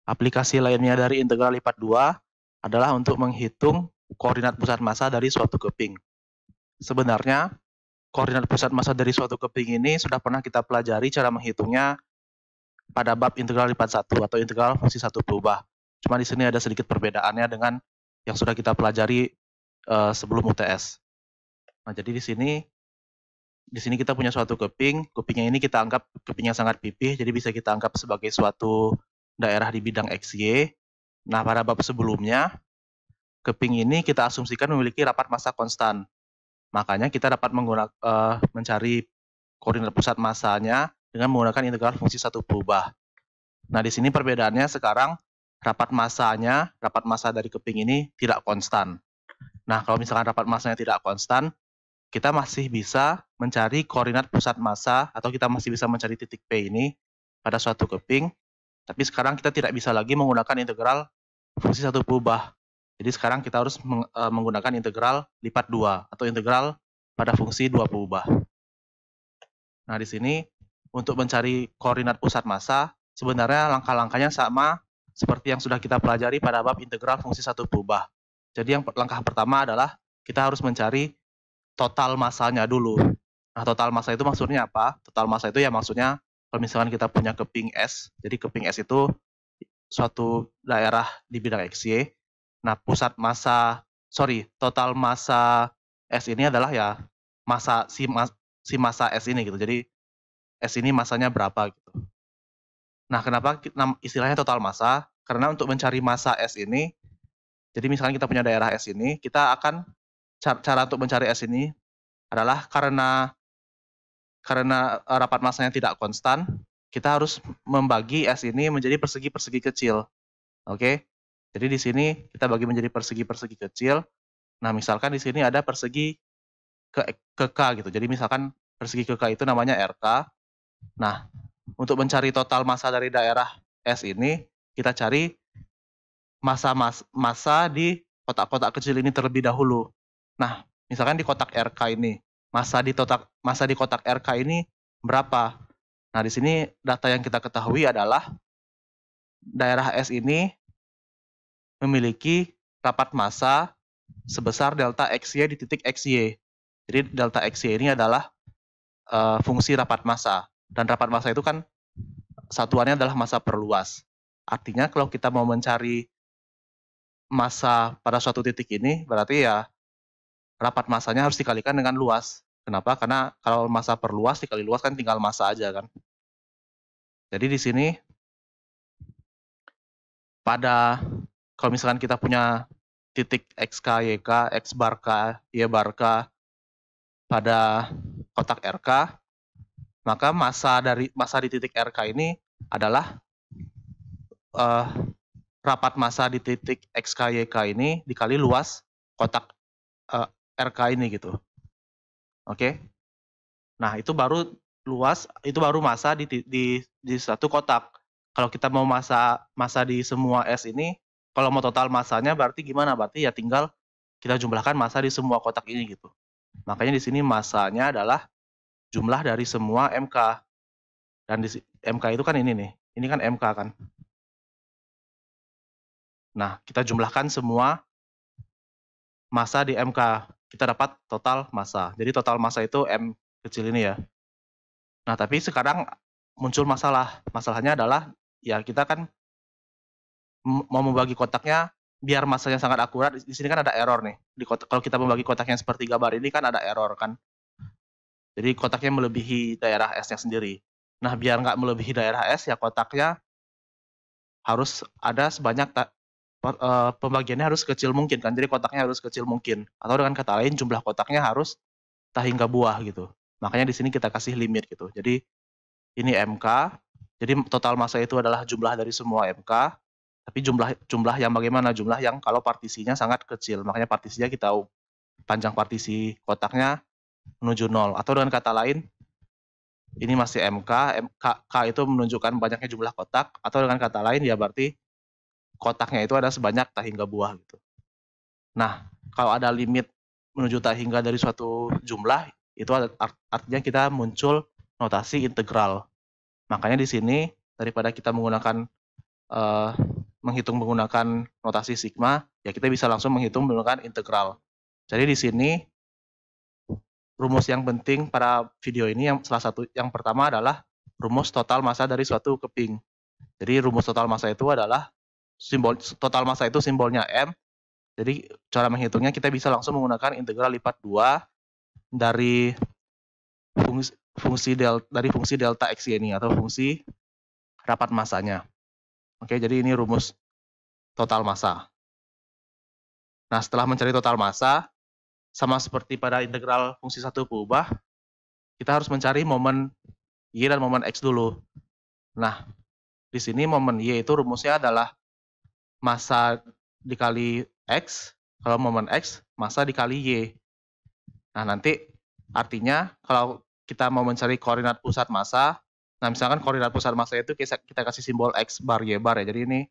Aplikasi lainnya dari integral lipat 2 adalah untuk menghitung koordinat pusat massa dari suatu keping. Sebenarnya, koordinat pusat massa dari suatu keping ini sudah pernah kita pelajari cara menghitungnya pada bab integral lipat 1 atau integral fungsi satu berubah. Cuma di sini ada sedikit perbedaannya dengan yang sudah kita pelajari sebelum UTS. Nah, jadi di sini kita punya suatu keping. Kepingnya ini kita anggap keping yang sangat pipih, jadi bisa kita anggap sebagai suatu daerah di bidang XY. Nah, pada bab sebelumnya, keping ini kita asumsikan memiliki rapat massa konstan. Makanya kita dapat mencari koordinat pusat massanya dengan menggunakan integral fungsi satu berubah. Nah, di sini perbedaannya sekarang rapat massa dari keping ini tidak konstan. Nah, kalau misalkan rapat massanya tidak konstan, kita masih bisa mencari koordinat pusat massa atau kita masih bisa mencari titik P ini pada suatu keping. Tapi sekarang kita tidak bisa lagi menggunakan integral fungsi satu berubah. Jadi sekarang kita harus menggunakan integral lipat 2 atau integral pada fungsi 2 berubah. Nah, di sini untuk mencari koordinat pusat massa, sebenarnya langkah-langkahnya sama seperti yang sudah kita pelajari pada bab integral fungsi satu berubah. Jadi langkah pertama adalah kita harus mencari total massanya dulu. Nah, total massa itu maksudnya apa? Total massa itu ya maksudnya kalau misalkan kita punya keping S, jadi keping S itu suatu daerah di bidang XY. Nah, total massa S ini adalah ya massa si massa S ini gitu. Jadi S ini massanya berapa gitu. Nah, kenapa istilahnya total massa? Karena untuk mencari massa S ini, jadi misalkan kita punya daerah S ini, kita akan cara untuk mencari S ini adalah karena rapat massanya tidak konstan, kita harus membagi S ini menjadi persegi-persegi kecil. Oke? Jadi di sini kita bagi menjadi persegi-persegi kecil. Nah, misalkan di sini ada persegi ke K gitu. Jadi misalkan persegi ke K itu namanya RK. Nah, untuk mencari total massa dari daerah S ini, kita cari massa di kotak-kotak kecil ini terlebih dahulu. Nah, misalkan di kotak RK ini, massa di kotak RK ini berapa? Nah, di sini data yang kita ketahui adalah daerah S ini memiliki rapat massa sebesar delta XY di titik XY. Jadi delta XY ini adalah fungsi rapat massa. Dan rapat massa itu kan satuannya adalah massa per luas. Artinya kalau kita mau mencari massa pada suatu titik ini, berarti ya rapat massanya harus dikalikan dengan luas. Kenapa? Karena kalau massa per luas dikali luas kan tinggal massa aja kan. Jadi di sini kalau misalkan kita punya titik XK, YK, X bar K, Y bar K pada kotak RK, maka massa di titik RK ini adalah rapat massa di titik XK, YK ini dikali luas kotak RK ini gitu. Oke? Nah, itu baru massa di satu kotak. Kalau kita mau massa di semua S ini, kalau mau total massanya berarti gimana? Berarti ya tinggal kita jumlahkan massa di semua kotak ini gitu. Makanya di sini massanya adalah jumlah dari semua MK. Dan di MK itu kan ini nih. Ini kan MK kan. Nah, kita jumlahkan semua massa di MK. Kita dapat total massa. Jadi total massa itu M kecil ini ya. Nah, tapi sekarang muncul masalah. Masalahnya adalah ya kita kan mau membagi kotaknya biar massanya sangat akurat. Di sini kan ada error nih. Kalau kita membagi kotaknya seperti gambar ini kan ada error kan. Jadi kotaknya melebihi daerah S-nya sendiri. Nah, biar nggak melebihi daerah S, ya kotaknya harus ada sebanyak pembagiannya harus kecil mungkin kan. Jadi kotaknya harus kecil mungkin. Atau dengan kata lain jumlah kotaknya harus tak hingga buah gitu. Makanya di sini kita kasih limit gitu. Jadi ini MK. Jadi total massa itu adalah jumlah dari semua MK. Tapi jumlah yang bagaimana? Jumlah yang kalau partisinya sangat kecil. Makanya partisinya kita panjang partisi kotaknya menuju 0. Atau dengan kata lain, ini masih MK. K itu menunjukkan banyaknya jumlah kotak. Atau dengan kata lain ya berarti kotaknya itu ada sebanyak tak hingga buah gitu. Nah, kalau ada limit menuju tak hingga dari suatu jumlah, itu artinya kita muncul notasi integral. Makanya di sini daripada kita menggunakan menghitung menggunakan notasi sigma, ya kita bisa langsung menghitung menggunakan integral. Jadi di sini rumus yang penting pada video ini yang pertama adalah rumus total massa dari suatu keping. Jadi rumus total massa itu adalah total massa itu simbolnya M. Jadi cara menghitungnya kita bisa langsung menggunakan integral lipat 2 dari fungsi delta XY ini atau fungsi rapat massanya. Oke, jadi ini rumus total massa. Nah, setelah mencari total massa, sama seperti pada integral fungsi satu berubah, kita harus mencari momen Y dan momen X dulu. Nah, di sini momen Y itu rumusnya adalah massa dikali X, kalau momen X, massa dikali Y. Nah, nanti artinya kalau kita mau mencari koordinat pusat massa, nah misalkan koordinat pusat massa itu kita kasih simbol X bar Y bar ya, jadi ini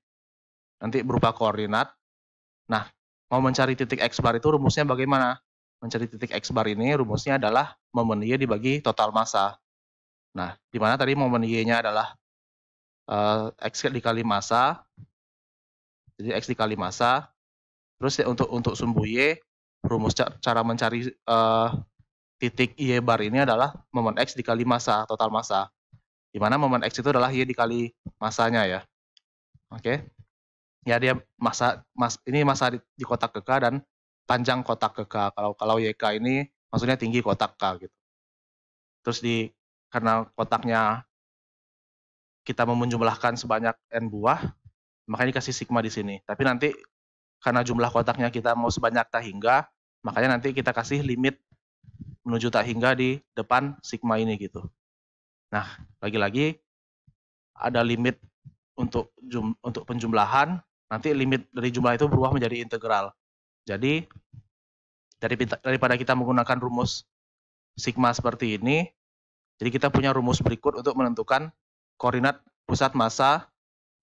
nanti berupa koordinat. Nah, mau mencari titik X bar itu rumusnya bagaimana? Mencari titik X bar ini rumusnya adalah momen Y dibagi total massa. Nah, di mana tadi momen Y-nya adalah X dikali massa, jadi X dikali massa. Terus ya, untuk sumbu Y, rumus cara mencari titik Y bar ini adalah momen X dikali massa, total massa. Di mana momen X itu adalah Y dikali massanya ya. Oke. Ya dia ini massa di kotak ke K dan panjang kotak ke K. Kalau YK ini maksudnya tinggi kotak K gitu. Terus karena kotaknya kita mau menjumlahkan sebanyak n buah, makanya dikasih sigma di sini. Tapi nanti karena jumlah kotaknya kita mau sebanyak tak hingga, makanya nanti kita kasih limit menuju tak hingga di depan sigma ini gitu. Nah, lagi-lagi ada limit untuk penjumlahan, nanti limit dari jumlah itu berubah menjadi integral. Jadi daripada kita menggunakan rumus sigma seperti ini, jadi kita punya rumus berikut untuk menentukan koordinat pusat massa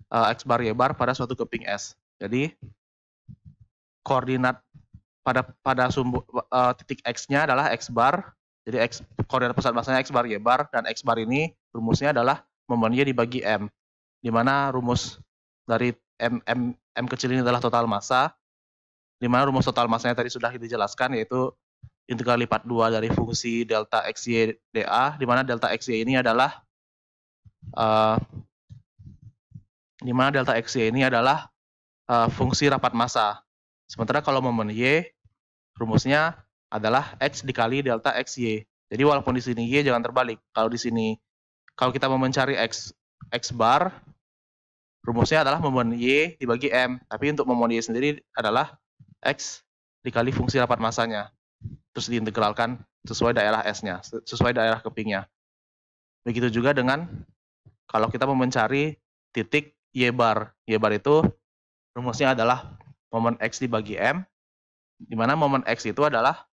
X bar Y bar pada suatu keping S. Jadi koordinat pada titik X-nya adalah X bar. Jadi koordinat pusat massanya X bar Y bar, dan X bar ini rumusnya adalah momen Y dibagi M. Di mana rumus dari M kecil ini adalah total massa. Di mana rumus total massanya tadi sudah dijelaskan, yaitu integral lipat 2 dari fungsi delta XY dA, di mana delta XY ini adalah fungsi rapat massa. Sementara kalau momen Y, rumusnya adalah X dikali delta XY. Jadi walaupun di sini Y jangan terbalik. Kalau di sini, kalau kita mau mencari X bar, rumusnya adalah momen Y dibagi M. Tapi untuk momen Y sendiri adalah X dikali fungsi rapat massanya. Terus diintegralkan sesuai daerah S-nya, sesuai daerah kepingnya. Begitu juga dengan kalau kita mau mencari titik Y bar. Y bar itu rumusnya adalah momen X dibagi M, di mana momen X itu adalah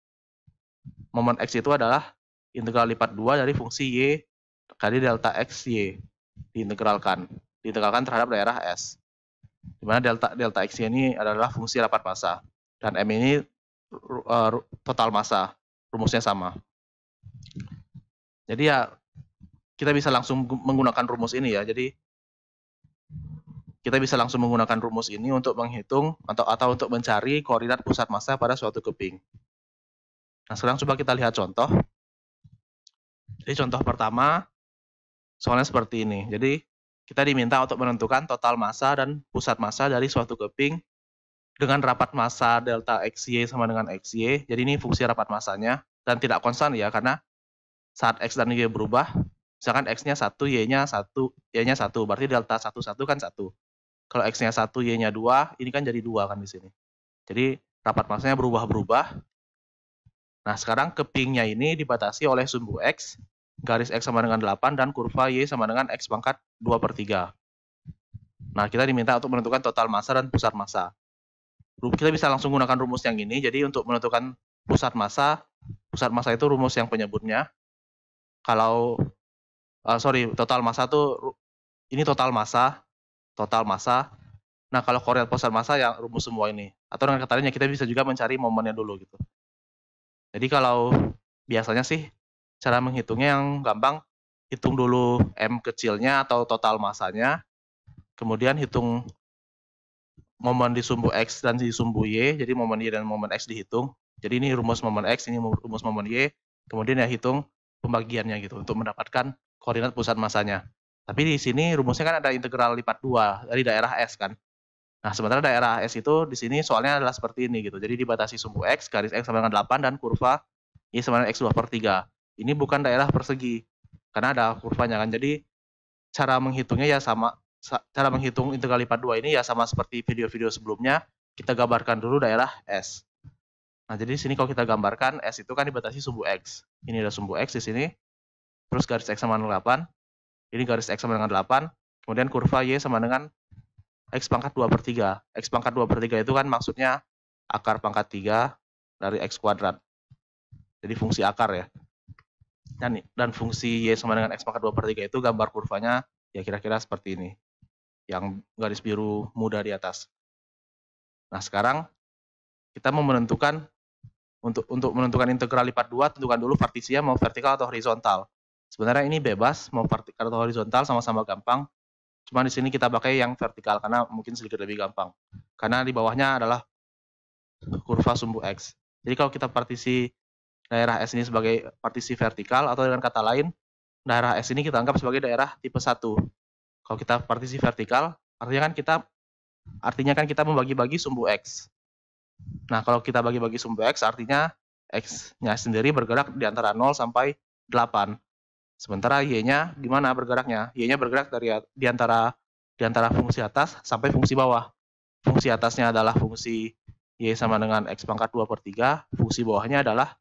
integral lipat 2 dari fungsi Y kali delta XY. Diintegralkan terhadap daerah S. Di mana delta XY ini adalah fungsi rapat massa. Dan M ini total massa, rumusnya sama. Jadi ya kita bisa langsung menggunakan rumus ini ya. Jadi kita bisa langsung menggunakan rumus ini untuk menghitung atau untuk mencari koordinat pusat massa pada suatu keping. Nah, sekarang coba kita lihat contoh. Jadi contoh pertama soalnya seperti ini. Jadi kita diminta untuk menentukan total massa dan pusat massa dari suatu keping dengan rapat massa delta XY sama dengan XY. Jadi ini fungsi rapat massanya dan tidak konstan ya, karena saat X dan Y berubah, misalkan X-nya 1, Y-nya 1, berarti delta 1 kan 1. Kalau X-nya 1, Y-nya 2, ini kan jadi 2 kan di sini. Jadi rapat massanya berubah-berubah. Nah, sekarang kepingnya ini dibatasi oleh sumbu X, garis X sama dengan 8, dan kurva Y sama dengan X pangkat 2/3. Nah, kita diminta untuk menentukan total massa dan pusat massa. Kita bisa langsung gunakan rumus yang ini. Jadi untuk menentukan pusat massa itu rumus yang penyebutnya. Kalau total massa itu ini total massa. Nah, kalau koordinat pusat massa yang rumus semua ini. Atau dengan kata lainnya kita bisa juga mencari momennya dulu gitu. Jadi kalau biasanya sih cara menghitungnya yang gampang, hitung dulu M kecilnya atau total massanya, kemudian hitung momen di sumbu X dan di sumbu Y, jadi momen Y dan momen X dihitung. Jadi ini rumus momen X, ini rumus momen Y, kemudian ya hitung pembagiannya gitu untuk mendapatkan koordinat pusat masanya. Tapi di sini rumusnya kan ada integral lipat 2 dari daerah S kan. Nah, sementara daerah S itu di sini soalnya adalah seperti ini gitu. Jadi dibatasi sumbu X, garis X sama dengan 8, dan kurva Y sama dengan X2/3. Ini bukan daerah persegi, karena ada kurvanya kan. Jadi cara menghitungnya ya sama, cara menghitung integral lipat 2 ini ya sama seperti video-video sebelumnya, kita gambarkan dulu daerah S. Nah, jadi di sini kalau kita gambarkan, S itu kan dibatasi sumbu X. Ini ada sumbu X di sini, terus garis X sama dengan 8, ini garis X sama dengan 8, kemudian kurva Y sama dengan X pangkat 2/3. X pangkat 2/3 itu kan maksudnya akar pangkat 3 dari X kuadrat. Jadi fungsi akar ya. Dan fungsi Y sama dengan X pangkat 2/3 itu gambar kurvanya ya kira-kira seperti ini. Yang garis biru muda di atas. Nah, sekarang kita mau menentukan, untuk menentukan integral lipat 2, tentukan dulu partisinya mau vertikal atau horizontal. Sebenarnya ini bebas, mau vertikal atau horizontal sama-sama gampang. Cuma di sini kita pakai yang vertikal karena mungkin sedikit lebih gampang. Karena di bawahnya adalah kurva sumbu X. Jadi kalau kita partisi daerah S ini sebagai partisi vertikal, atau dengan kata lain, daerah S ini kita anggap sebagai daerah tipe 1. Kalau kita partisi vertikal, artinya kan kita membagi-bagi sumbu X. Nah, kalau kita bagi-bagi sumbu X, artinya X-nya sendiri bergerak di antara 0 sampai 8. Sementara Y-nya di mana bergeraknya? Y-nya bergerak di antara fungsi atas sampai fungsi bawah. Fungsi atasnya adalah fungsi Y sama dengan X pangkat 2/3, fungsi bawahnya adalah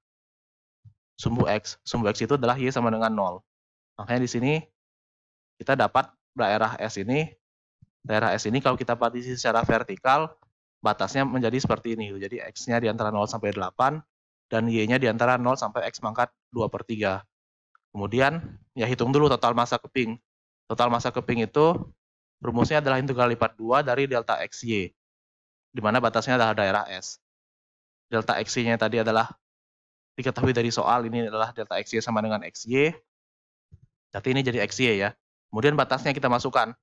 sumbu X. Sumbu X itu adalah Y sama dengan 0. Makanya di sini kita dapat daerah S ini. Daerah S ini kalau kita partisi secara vertikal, batasnya menjadi seperti ini. Jadi X-nya di antara 0 sampai 8, dan Y-nya di antara 0 sampai X pangkat 2/3. Kemudian, ya hitung dulu total massa keping. Total massa keping itu rumusnya adalah integral lipat 2 dari delta XY, di mana batasnya adalah daerah S. Delta XY-nya tadi adalah diketahui dari soal, ini adalah delta XY sama dengan XY. Berarti ini jadi XY ya. Kemudian batasnya kita masukkan.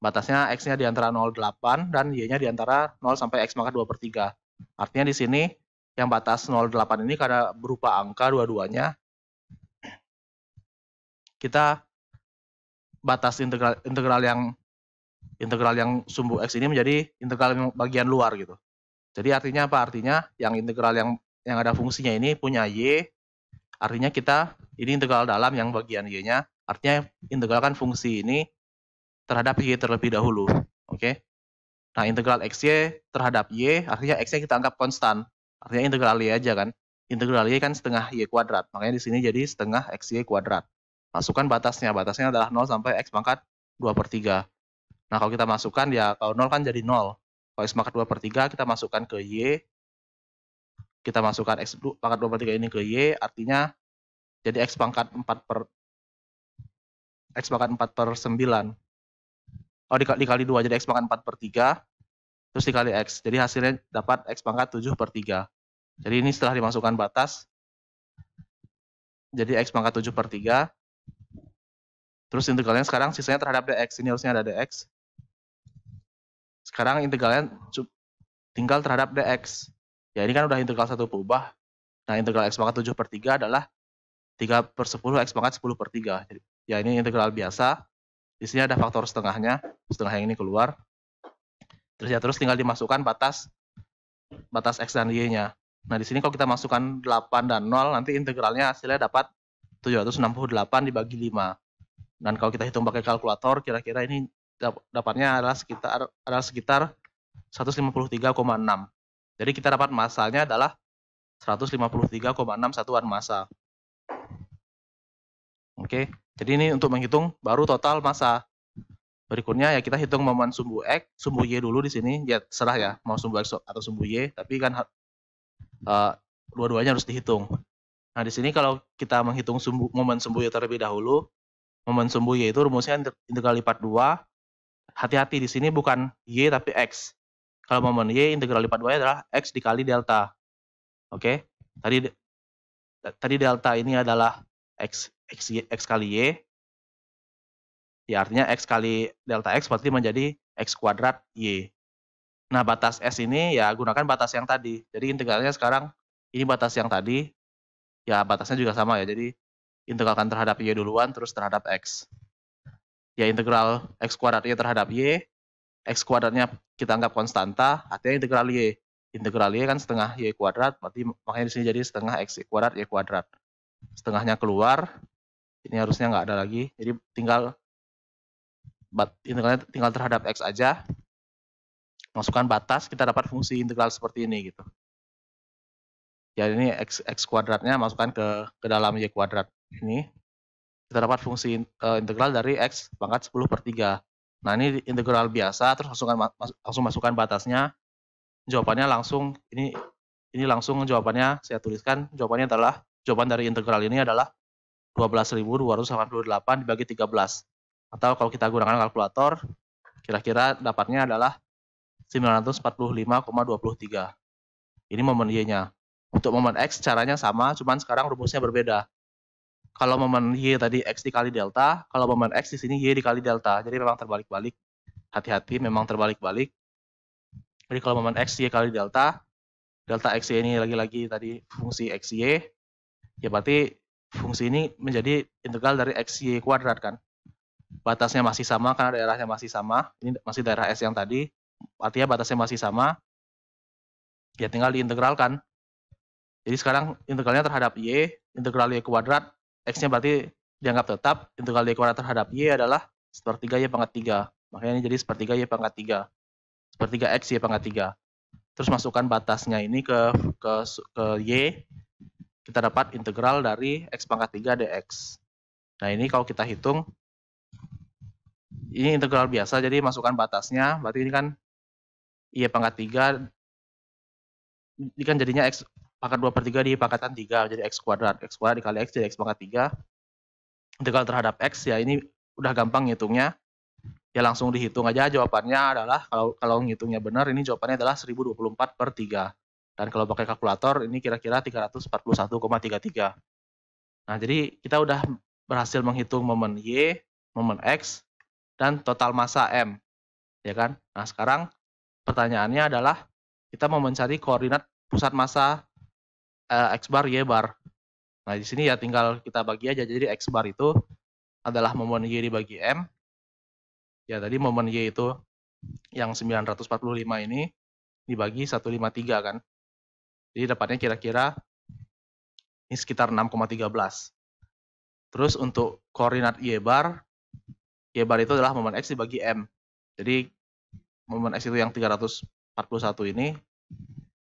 Batasnya X-nya di antara 0,8 dan Y-nya di antara 0 sampai X pangkat 2/3. Artinya di sini yang batas 0,8 ini karena berupa angka dua-duanya, kita batas integral yang sumbu X ini menjadi integral yang bagian luar gitu. Jadi artinya apa? Artinya yang integral yang ada fungsinya ini punya Y, artinya ini integral dalam yang bagian Y-nya, artinya integralkan fungsi ini terhadap Y terlebih dahulu. Oke. Nah, integral XY terhadap Y, artinya X-nya kita anggap konstan. Artinya integral Y aja kan. Integral Y kan setengah Y kuadrat. Makanya di sini jadi setengah XY kuadrat. Masukkan batasnya. Batasnya adalah 0 sampai X pangkat 2/3. Nah, kalau kita masukkan ya, kalau 0 kan jadi 0. Kalau X pangkat 2/3 kita masukkan ke Y. Kita masukkan X pangkat 2/3 ini ke Y, artinya jadi X pangkat 4/9. Oh, dikali 2 jadi X pangkat 4/3, terus dikali X. Jadi hasilnya dapat X pangkat 7/3. Jadi ini setelah dimasukkan batas, jadi X pangkat 7/3. Terus integralnya sekarang sisanya terhadap dx. Ini harusnya ada dx. Sekarang integralnya tinggal terhadap dx. Ya ini kan udah integral 1 berubah. Nah, integral X pangkat 7/3 adalah 3/10 X pangkat 10/3. Ya ini integral biasa. Di sini ada faktor setengahnya, setengah yang ini keluar. Terus tinggal dimasukkan batas X dan Y-nya. Nah, di sini kalau kita masukkan 8 dan 0, nanti integralnya hasilnya dapat 768 dibagi 5. Dan kalau kita hitung pakai kalkulator, kira-kira ini dapatnya adalah sekitar 153,6. Jadi kita dapat massanya adalah 153,6 satuan massa. Oke, jadi ini untuk menghitung baru total massa. Berikutnya ya kita hitung momen sumbu X, sumbu Y dulu di sini. Ya serah ya, mau sumbu X atau sumbu Y, tapi kan dua-duanya harus dihitung. Nah, di sini kalau kita menghitung momen sumbu Y terlebih dahulu, momen sumbu Y itu rumusnya integral lipat 2. Hati-hati di sini bukan Y tapi X. Kalau momen Y, integral lipat 2 adalah X dikali delta. Oke, tadi delta ini adalah X kali Y. Ya artinya X kali delta X berarti menjadi X kuadrat Y. Nah, batas S ini ya gunakan batas yang tadi. Jadi integralnya sekarang ini batas yang tadi, ya batasnya juga sama ya. Jadi integralkan terhadap Y duluan, terus terhadap X. Ya integral X kuadrat Y terhadap Y, X kuadratnya kita anggap konstanta, artinya integral Y. Integral Y kan setengah Y kuadrat, berarti makanya di sini jadi setengah X kuadrat Y kuadrat. Setengahnya keluar, ini harusnya nggak ada lagi, jadi integralnya tinggal terhadap X aja. Masukkan batas, kita dapat fungsi integral seperti ini gitu. Ya ini X kuadratnya masukkan ke dalam Y kuadrat ini. Kita dapat fungsi integral dari X pangkat 10/3. Nah ini integral biasa, terus langsung masukkan batasnya. Jawabannya langsung, ini langsung jawabannya saya tuliskan, jawabannya adalah, jawaban dari integral ini adalah 12.288 dibagi 13. Atau kalau kita gunakan kalkulator, kira-kira dapatnya adalah 945,23. Ini momen Y-nya. Untuk momen X caranya sama, cuman sekarang rumusnya berbeda. Kalau momen Y tadi X dikali delta, kalau momen X di sini Y dikali delta. Jadi memang terbalik-balik. Hati-hati, memang terbalik-balik. Jadi kalau momen X Y kali delta, delta XY ini lagi-lagi tadi fungsi XY, ya berarti fungsi ini menjadi integral dari XY kuadrat kan. Batasnya masih sama karena daerahnya masih sama. Ini masih daerah S yang tadi. Artinya batasnya masih sama. Ya tinggal diintegralkan. Jadi sekarang integralnya terhadap Y, integral Y kuadrat, X-nya berarti dianggap tetap, integral Y kuadrat terhadap Y adalah 1/3 Y pangkat 3. Makanya ini jadi 1/3 Y pangkat 3. 1/3 X Y pangkat 3. Terus masukkan batasnya ini ke Y, kita dapat integral dari X pangkat 3 dx. Nah ini kalau kita hitung, ini integral biasa, jadi masukkan batasnya, berarti ini kan Y pangkat 3, ini kan jadinya X pangkat 2/3 di pangkatan 3, jadi X kuadrat dikali X jadi X pangkat 3. Integral terhadap X, ya ini udah gampang ngitungnya. Ya langsung dihitung aja, jawabannya adalah, kalau ngitungnya benar, ini jawabannya adalah 1024/3. Dan kalau pakai kalkulator, ini kira-kira 341,33. Nah, jadi kita udah berhasil menghitung momen Y, momen X, dan total massa M. Ya kan? Nah, sekarang pertanyaannya adalah, kita mau mencari koordinat pusat massa X bar, Y bar. Nah, di sini ya tinggal kita bagi aja. Jadi X bar itu adalah momen Y dibagi M. Ya, tadi momen Y itu yang 945 ini dibagi 153 kan. Jadi dapatnya kira-kira ini sekitar 6,13. Terus untuk koordinat Y bar itu adalah momen X dibagi M. Jadi momen X itu yang 341 ini,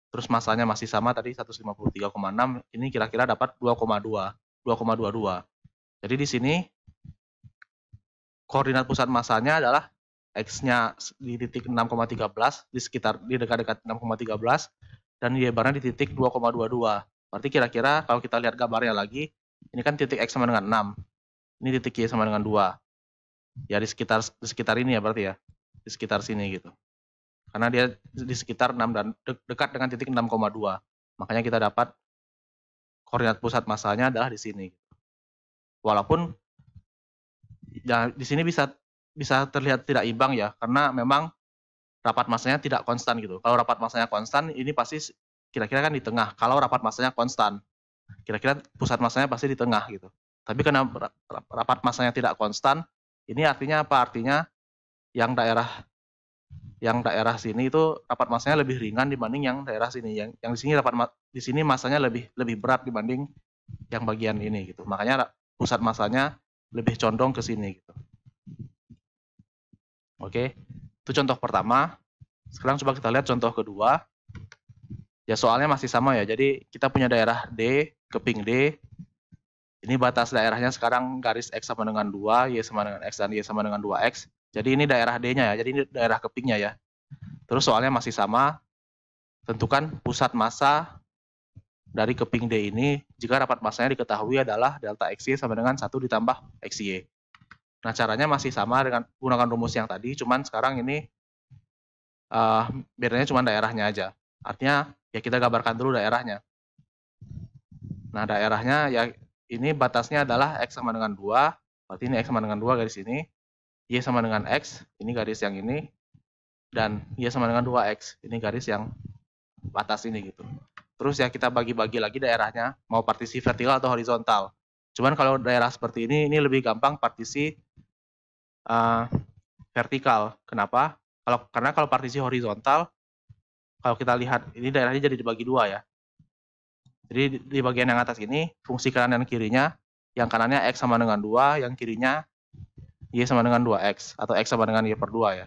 terus masanya masih sama tadi 153,6, ini kira-kira dapat 2,22. Jadi di sini koordinat pusat masanya adalah X-nya di titik 6,13, di dekat-dekat 6,13, dan Y barnya di titik 2,22. Berarti kira-kira kalau kita lihat gambarnya lagi, ini kan titik X sama dengan 6, ini titik Y sama dengan 2. Ya di sekitar ini ya berarti ya, di sekitar sini gitu. Karena dia di sekitar 6 dan dekat dengan titik 6,2. Makanya kita dapat koordinat pusat masanya adalah di sini. Walaupun ya di sini bisa terlihat tidak imbang ya, karena memang rapat masanya tidak konstan gitu. Kalau rapat masanya konstan, ini pasti kira-kira kan di tengah. Kalau rapat masanya konstan, kira-kira pusat masanya pasti di tengah gitu. Tapi karena rapat masanya tidak konstan, ini artinya apa? Artinya yang daerah sini itu rapat masanya lebih ringan dibanding yang daerah sini. Yang di sini di sini masanya lebih berat dibanding yang bagian ini gitu. Makanya pusat masanya lebih condong ke sini gitu. Oke, itu contoh pertama. Sekarang coba kita lihat contoh kedua. Ya soalnya masih sama ya. Jadi kita punya daerah D, keping D. Ini batas daerahnya sekarang garis X sama dengan 2, Y sama dengan X, dan Y sama dengan 2X. Jadi ini daerah D-nya ya, jadi ini daerah kepingnya ya. Terus soalnya masih sama, tentukan pusat massa dari keping D ini jika rapat massanya diketahui adalah delta XY sama dengan 1 ditambah XY. Nah caranya masih sama dengan gunakan rumus yang tadi, cuman sekarang ini bedanya cuma daerahnya aja. Artinya ya kita gambarkan dulu daerahnya. Nah daerahnya ya ini batasnya adalah X sama dengan 2, berarti ini X sama dengan 2 garis ini, Y sama dengan X, ini garis yang ini, dan Y sama dengan 2X. Ini garis yang batas ini gitu. Terus ya kita bagi-bagi lagi daerahnya, mau partisi vertikal atau horizontal. Cuman kalau daerah seperti ini lebih gampang partisi vertikal. Kenapa? Karena kalau partisi horizontal, kalau kita lihat ini daerahnya jadi dibagi dua ya. Jadi di bagian yang atas ini fungsi kanan dan kirinya, yang kanannya X sama dengan 2, yang kirinya Y sama dengan 2X atau X sama dengan Y per 2 ya.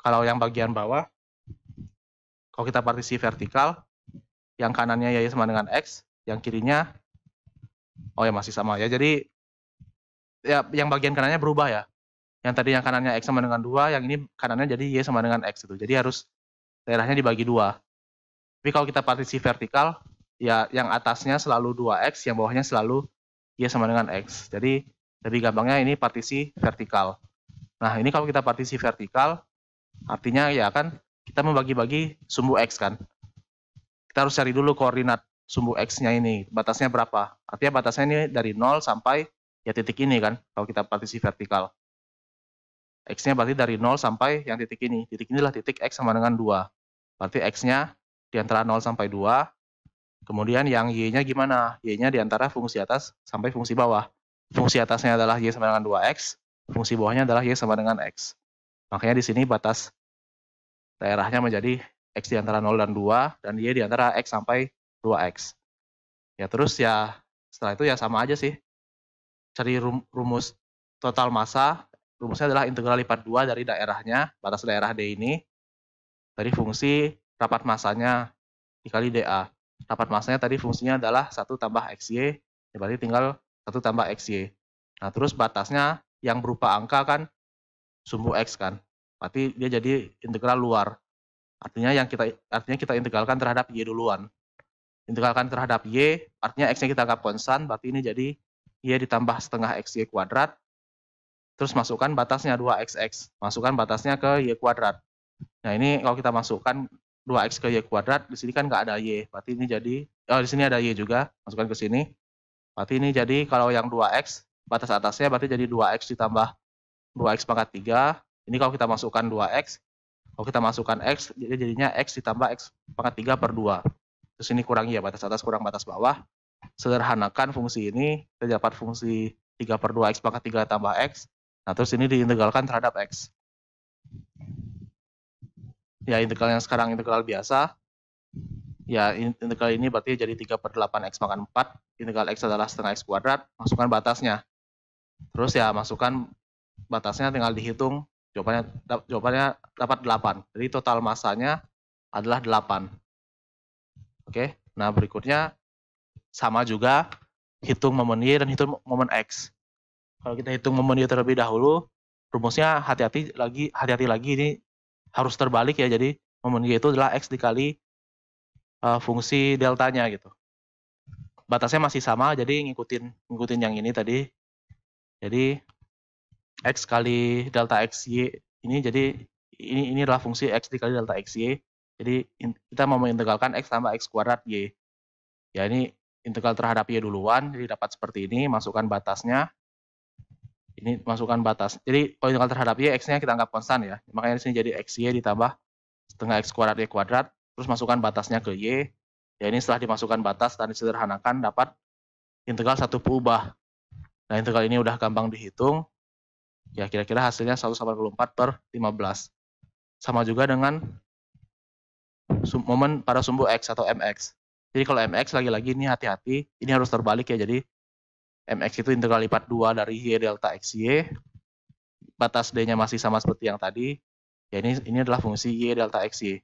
Kalau yang bagian bawah, kalau kita partisi vertikal, yang kanannya Y sama dengan X, yang kirinya oh ya masih sama ya. Jadi ya yang bagian kanannya berubah ya. Yang tadi yang kanannya X sama dengan 2, yang ini kanannya jadi Y sama dengan X itu. Jadi harus daerahnya dibagi 2. Tapi kalau kita partisi vertikal, ya yang atasnya selalu 2X, yang bawahnya selalu Y sama dengan X. Jadi lebih gampangnya ini partisi vertikal. Nah ini kalau kita partisi vertikal, artinya ya kan kita membagi-bagi sumbu X kan. Kita harus cari dulu koordinat sumbu X-nya ini, batasnya berapa. Artinya batasnya ini dari 0 sampai ya titik ini kan, kalau kita partisi vertikal. X-nya berarti dari 0 sampai yang titik ini. Titik inilah titik X sama dengan 2. Berarti X-nya di antara 0 sampai 2. Kemudian yang Y-nya gimana? Y-nya di antara fungsi atas sampai fungsi bawah. Fungsi atasnya adalah Y sama dengan 2X, fungsi bawahnya adalah Y sama dengan X. Makanya di sini batas daerahnya menjadi X di antara 0 dan 2, dan Y di antara X sampai 2X. Ya terus ya setelah itu ya sama aja sih. Cari rumus total massa, rumusnya adalah integral lipat 2 dari daerahnya, batas daerah D ini, dari fungsi rapat massanya dikali dA. Rapat massanya tadi fungsinya adalah 1 tambah XY, ya berarti tinggal 1 tambah XY. Nah, terus batasnya yang berupa angka kan sumbu X kan. Berarti dia jadi integral luar. Artinya kita integralkan terhadap Y duluan. Integralkan terhadap Y, artinya X-nya kita anggap konstan, berarti ini jadi Y ditambah setengah XY kuadrat. Terus masukkan batasnya 2XX. Masukkan batasnya ke Y kuadrat. Nah, ini kalau kita masukkan 2X ke Y kuadrat, di sini kan nggak ada Y. Berarti ini jadi, di sini ada Y juga, masukkan ke sini. Berarti ini jadi kalau yang 2X, batas atasnya berarti jadi 2X ditambah 2X pangkat 3. Ini kalau kita masukkan 2X, kalau kita masukkan X, jadinya X ditambah X pangkat 3 per 2. Terus ini kurang Y, batas atas kurang batas bawah. Sederhanakan fungsi ini, kita dapat fungsi 3 per 2X pangkat 3 tambah X. Nah, terus ini diintegralkan terhadap X. Ya, integral yang sekarang integral biasa. Ya, integral ini berarti jadi 3 per 8X pangkat 4. Integral X adalah setengah X kuadrat. Masukkan batasnya. Terus ya, masukkan batasnya tinggal dihitung. Jawabannya dapat 8. Jadi total massanya adalah 8. Oke, nah berikutnya sama juga. Hitung momen Y dan hitung momen X. Kalau kita hitung momen Y terlebih dahulu, rumusnya hati-hati lagi ini harus terbalik ya. Jadi momen Y itu adalah X dikali fungsi deltanya gitu. Batasnya masih sama, jadi ngikutin yang ini tadi. Jadi X kali delta XY ini, jadi ini adalah fungsi X dikali delta XY. Jadi kita mau mengintegralkan X tambah X kuadrat Y. Ya ini integral terhadap Y duluan, jadi dapat seperti ini, masukkan batasnya. Ini masukkan batas. Jadi kalau integral terhadap Y, X-nya kita anggap konstan ya. Makanya di sini jadi XY ditambah setengah X kuadrat Y kuadrat, terus masukkan batasnya ke Y. Ya ini setelah dimasukkan batas dan disederhanakan dapat integral 1 ubah. Nah integral ini udah gampang dihitung. Ya kira-kira hasilnya 184 per 15. Sama juga dengan momen pada sumbu X atau MX. Jadi kalau MX lagi-lagi ini hati-hati, ini harus terbalik ya. Jadi MX itu integral lipat 2 dari Y delta XY. Batas D-nya masih sama seperti yang tadi. Ya ini adalah fungsi Y delta XY.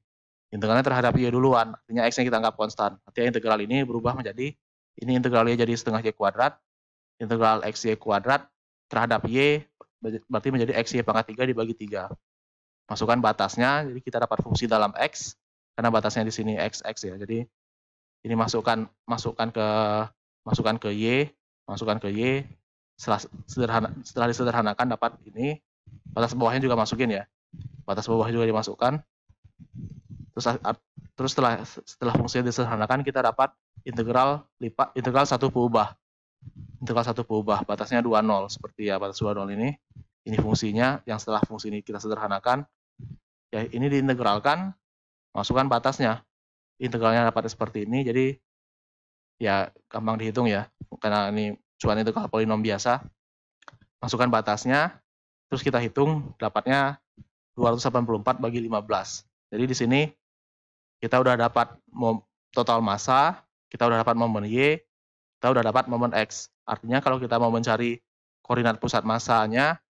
Integralnya terhadap Y duluan, artinya X-nya kita anggap konstan. Artinya integral ini berubah menjadi, ini integralnya jadi setengah Y kuadrat, integral XY kuadrat terhadap Y, berarti menjadi XY pangkat 3 dibagi 3. Masukkan batasnya, jadi kita dapat fungsi dalam X, karena batasnya di sini XX ya. Jadi ini masukkan ke Y, setelah disederhanakan dapat ini. Batas bawahnya juga masukin ya. Batas bawah juga dimasukkan. Terus setelah fungsi disederhanakan kita dapat integral 1 peubah. Integral 1 peubah, batasnya 20 seperti ya batas 20 ini. Ini fungsinya yang setelah fungsi ini kita sederhanakan. Ya, ini diintegralkan, masukkan batasnya. Integralnya dapat seperti ini, jadi ya gampang dihitung ya, karena ini cuma integral polinom biasa. Masukkan batasnya, terus kita hitung dapatnya 284 bagi 15. Jadi di sini kita udah dapat total massa, kita udah dapat momen Y, kita udah dapat momen X. Artinya kalau kita mau mencari koordinat pusat massanya,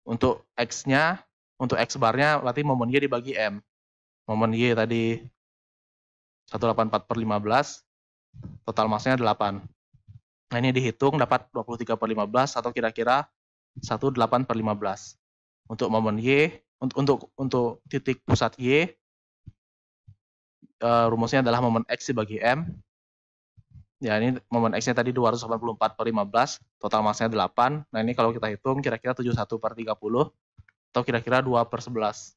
untuk X-nya, untuk X-barnya berarti momen Y dibagi M. Momen Y tadi 184/15, total massanya 8. Nah, ini dihitung dapat 23/15 atau kira-kira 18/15. Untuk momen Y, untuk titik pusat Y, rumusnya adalah momen X dibagi M. Ya, ini momen X-nya tadi 284/15, total massanya 8. Nah, ini kalau kita hitung kira-kira 71/30, atau kira-kira 2/11.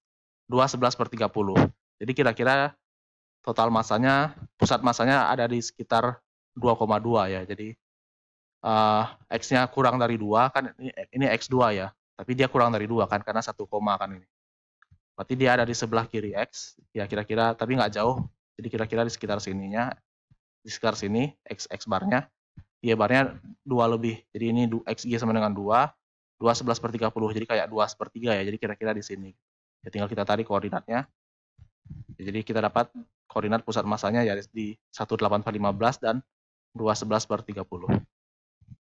2/11/30. Jadi kira-kira total massanya, pusat massanya ada di sekitar 2,2 ya. Jadi X-nya kurang dari 2, kan ini X2 ya. Tapi dia kurang dari 2 kan, karena 1 koma kan ini. Berarti dia ada di sebelah kiri X, ya kira-kira, tapi nggak jauh. Jadi kira-kira di sekitar sininya, di sekitar sini, X barnya, Y barnya 2 lebih. Jadi ini XY sama dengan 2, 2/11/30. Jadi kayak 2/3 ya. Jadi kira-kira di sini. Ya tinggal kita tarik koordinatnya. Ya, jadi kita dapat koordinat pusat massanya ya di 18/15 dan 2/11/30.